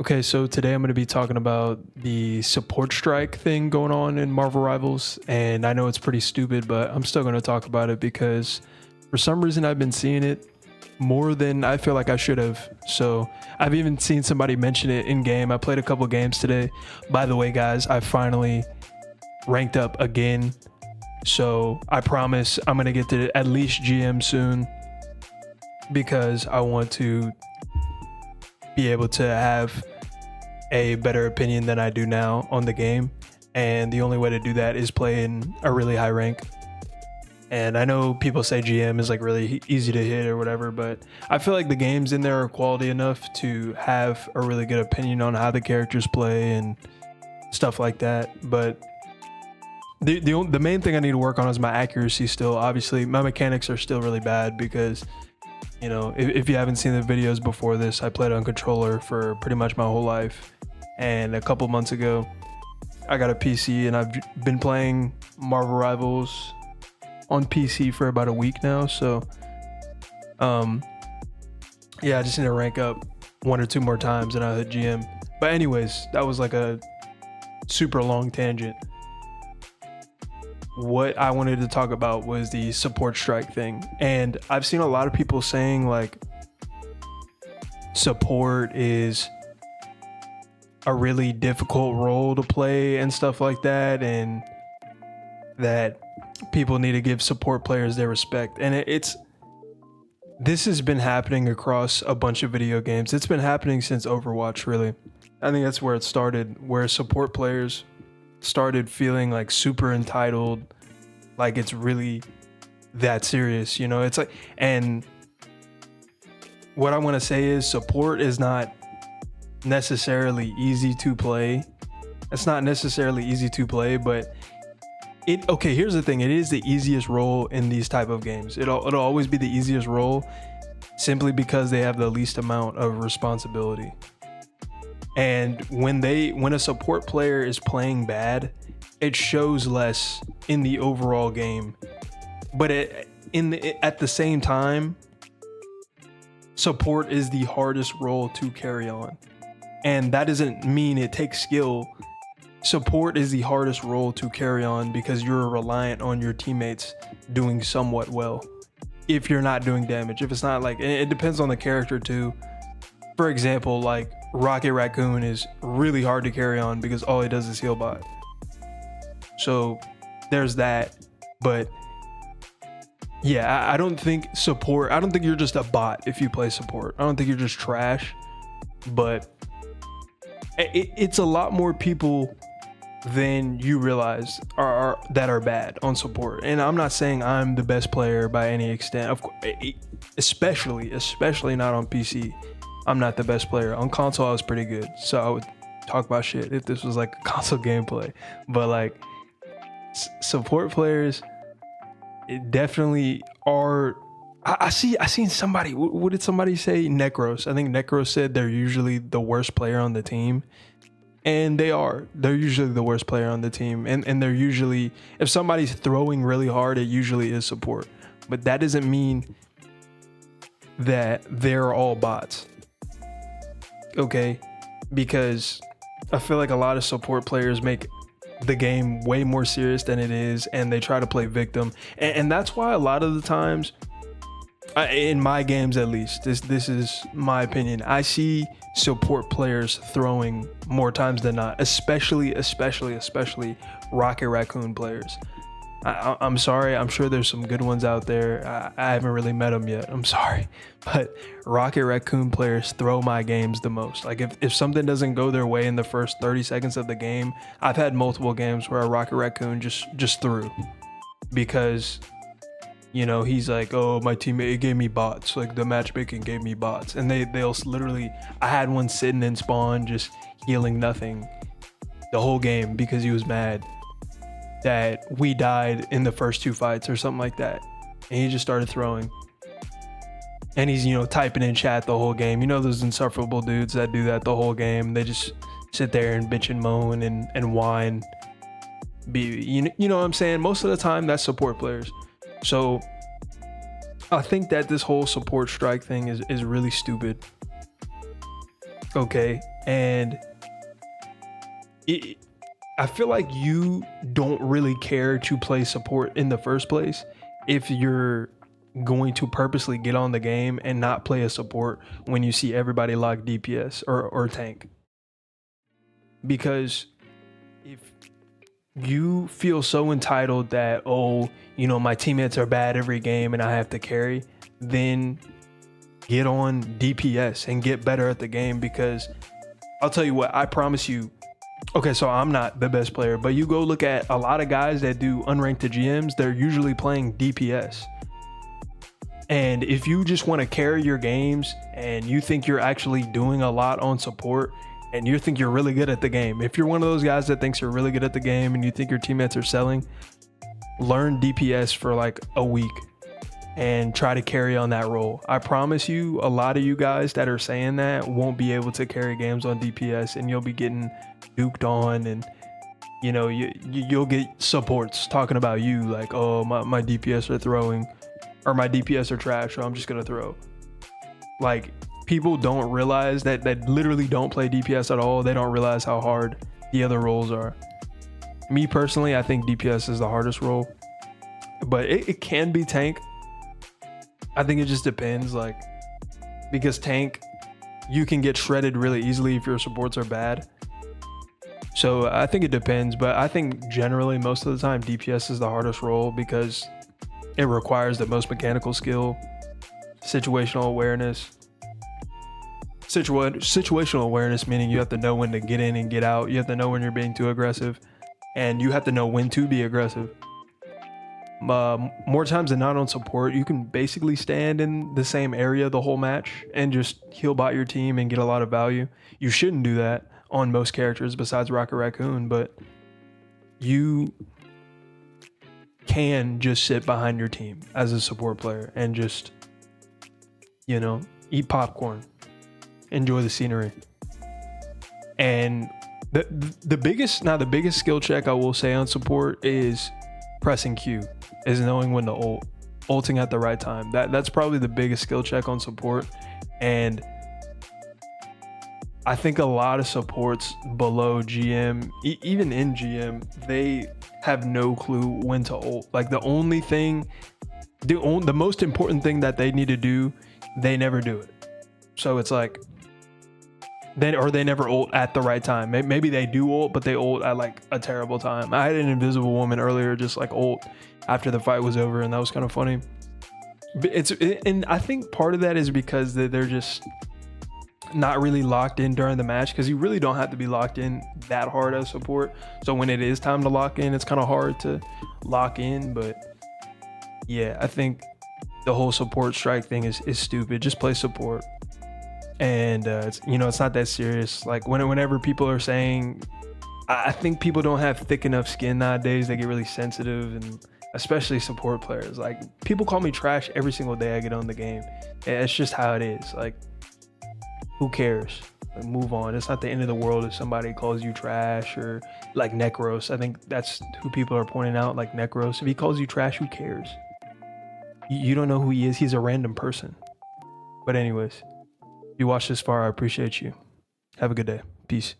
Okay, so today I'm going to be talking about the support strike thing going on in Marvel Rivals. And I know it's pretty stupid, but I'm still going to talk about it because for some reason I've been seeing it more than I feel like I should have. So I've even seen somebody mention it in game. I played a couple games today. By the way, guys, I finally ranked up again. So I promise I'm going to get to at least GM soon because I want to be able to have a better opinion than I do now on the game. And the only way to do that is play in a really high rank. And I know people say GM is like really easy to hit or whatever, but I feel like the games in there are quality enough to have a really good opinion on how the characters play and stuff like that. But the main thing I need to work on is my accuracy still. Obviously, my mechanics are still really bad because, you know, if you haven't seen the videos before this, I played on controller for pretty much my whole life. And a couple months ago, I got a PC and I've been playing Marvel Rivals on PC for about a week now. So, yeah, I just need to rank up one or two more times and I'll hit GM. But anyways, that was like a super long tangent. What I wanted to talk about was the support strike thing. And I've seen a lot of people saying like support is a really difficult role to play and stuff like that, and that people need to give support players their respect. And this has been happening across a bunch of video games. It's been happening since Overwatch, really. I think that's where it started, where support players started feeling like super entitled, like it's really that serious, you know? It's like, and what I want to say is support is not necessarily easy to play. It's not necessarily easy to play, but okay, here's the thing. It is the easiest role in these type of games. It'll always be the easiest role simply because they have the least amount of responsibility. And when a support player is playing bad, it shows less in the overall game. But at the same time, support is the hardest role to carry on. And that doesn't mean it takes skill. Support is the hardest role to carry on because you're reliant on your teammates doing somewhat well. If you're not doing damage, if it's not like, it depends on the character too. For example, like Rocket Raccoon is really hard to carry on because all he does is heal bot. So there's that. But yeah, I don't think you're just a bot if you play support. I don't think you're just trash, but it's a lot more people than you realize that are bad on support. And I'm not saying I'm the best player by any extent. Of course, especially not on PC. I'm not the best player. On console, I was pretty good. So I would talk about shit if this was like a console gameplay. But like support players, it definitely are. I seen somebody. What did somebody say? Necros. I think Necros said they're usually the worst player on the team, and they are. They're usually the worst player on the team, and they're usually, if somebody's throwing really hard, it usually is support. But that doesn't mean that they're all bots. Okay, because I feel like a lot of support players make the game way more serious than it is, and they try to play victim, and that's why a lot of the times, in my games at least, this is my opinion, I see support players throwing more times than not, especially Rocket Raccoon players. I'm sorry, I'm sure there's some good ones out there. I haven't really met them yet, I'm sorry, but Rocket Raccoon players throw my games the most. Like if something doesn't go their way in the first 30 seconds of the game, I've had multiple games where a Rocket Raccoon just threw because, you know, he's like, oh, my teammate gave me bots, like the matchmaking gave me bots, and they'll literally, I had one sitting in spawn just healing nothing the whole game because he was mad that we died in the first two fights or something like that, and he just started throwing, and he's, you know, typing in chat the whole game. You know, those insufferable dudes that do that the whole game. They just sit there and bitch and moan and whine. You know what I'm saying? Most of the time that's support players. So I think that this whole support strike thing is really stupid. Okay. And I feel like you don't really care to play support in the first place if you're going to purposely get on the game and not play a support when you see everybody lock DPS or tank. Because if you feel so entitled that, oh, you know, my teammates are bad every game and I have to carry, then get on DPS and get better at the game. Because I'll tell you what, I promise you. Okay, so I'm not the best player, but you go look at a lot of guys that do unranked to GMs, they're usually playing DPS. And if you just want to carry your games and you think you're actually doing a lot on support and you think you're really good at the game, if you're one of those guys that thinks you're really good at the game and you think your teammates are selling, learn DPS for like a week and try to carry on that role. I promise you, a lot of you guys that are saying that won't be able to carry games on DPS, and you'll be getting duked on, and you know, you'll get supports talking about you like, oh, my DPS are throwing, or my DPS are trash, so I'm just gonna throw. Like, people don't realize that literally don't play DPS at all. They don't realize how hard the other roles are. Me personally, I think DPS is the hardest role, but it can be tank. I think it just depends, like, because tank, you can get shredded really easily if your supports are bad. So I think it depends, but I think generally most of the time DPS is the hardest role because it requires the most mechanical skill, situational awareness. Situational awareness meaning you have to know when to get in and get out. You have to know when you're being too aggressive, and you have to know when to be aggressive. More times than not on support, you can basically stand in the same area the whole match and just heal bot your team and get a lot of value. You shouldn't do that on most characters besides Rocket Raccoon, but you can just sit behind your team as a support player and just, you know, eat popcorn, enjoy the scenery. And the biggest skill check I will say on support is pressing Q, is knowing when to ulting at the right time. That's probably the biggest skill check on support. And I think a lot of supports below GM, even in GM, they have no clue when to ult. Like, the only thing, the most important thing that they need to do, they never do it. So it's like, they never ult at the right time. Maybe they do ult, but they ult at like a terrible time. I had an Invisible Woman earlier just like ult after the fight was over, and that was kind of funny. But and I think part of that is because they're just not really locked in during the match, because you really don't have to be locked in that hard as support. So when it is time to lock in, it's kind of hard to lock in. But yeah, I think the whole support strike thing is stupid. Just play support. And it's, you know, it's not that serious. Like, whenever people are saying, I think people don't have thick enough skin nowadays. They get really sensitive, and especially support players. Like, people call me trash every single day I get on the game. It's just how it is. Like, who cares? Like, move on. It's not the end of the world if somebody calls you trash, or like Necros. I think that's who people are pointing out, like Necros. If he calls you trash, who cares? You don't know who he is. He's a random person. But anyways, if you watched this far, I appreciate you. Have a good day. Peace.